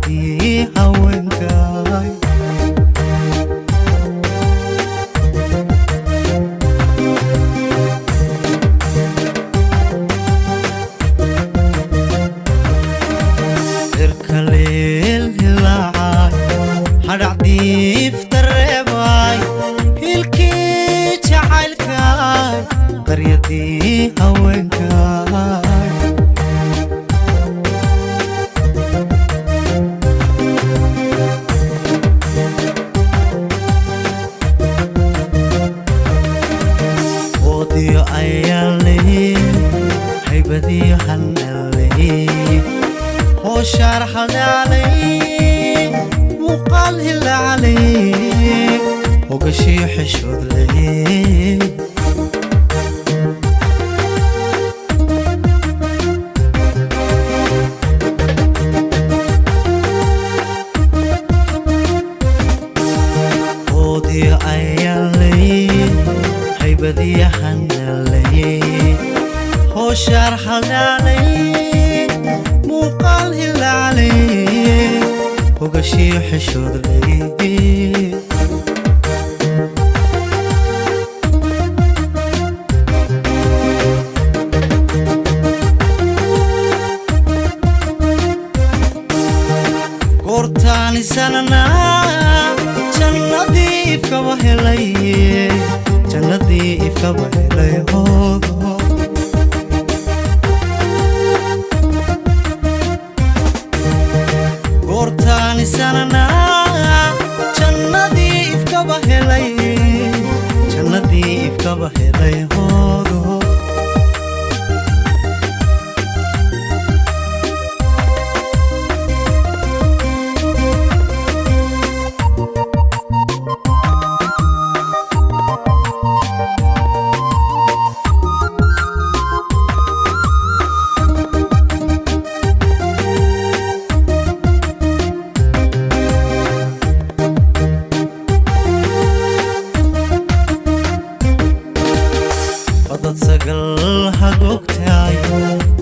baryadii haweenkaay irkaleel hilaacay hadhacdiif dareebay hilkii jacaylkaay baryadii haweenkaay oodiyo ayaanley haybadiyo hanaley hooshaar hadaaley muuqaal hilaaley hogashii xishoodley oodiyo ayaanley haybadiyo hanaley hooshaar hadaaley muuqaal hilaaley hogashii xishoodley goortaani sananaa jannadii ifkaba helay jannadii ifkaba helay hoodo goortaani sananaa jannadii ifkaba helay jannadii ifkaba helay hoodo dad sagal hagogtaay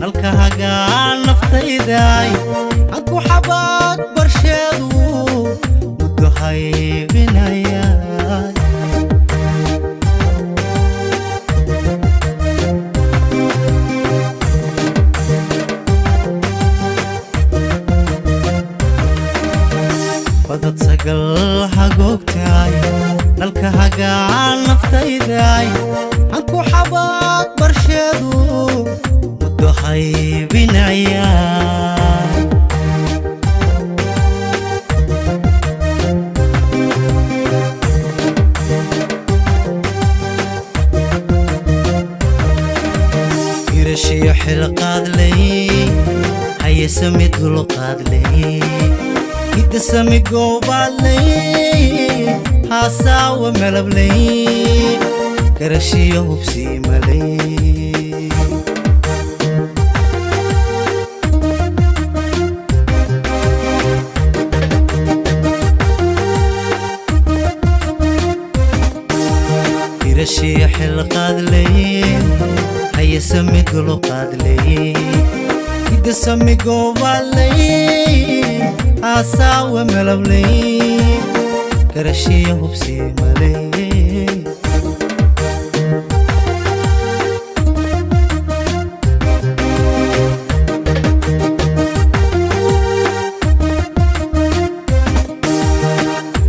halka hagaan naftaydaay adku xabaad barsheedu muddo haybinayaay dad sagal hagogtaay halka hagaan naftaydaay adku xabaad barsheedu muddo haybinayaay irashiyo xilqaadley hayesami dulqaadley hidasami goobaadley haasawa malabley garashiyo hubsii maley irashiyo xilqaadley hayesami dulqaadley hidasami goobaadley haasawa malabley garashiyo hubsii maley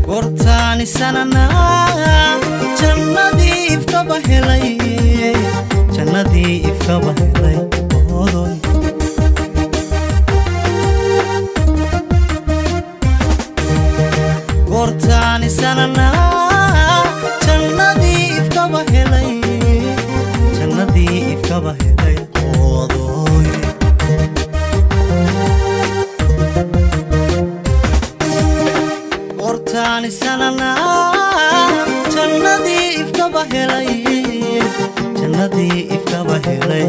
goortaani sananaa jannadii ifkaba helay jannadii ifkaba helay hoodoy goortaani sananaa jannadii ifkaba helay jannadii ifkaba helay hoodoy goortaani sananaa jannadii ifkaba helay jannadii ifkaba helay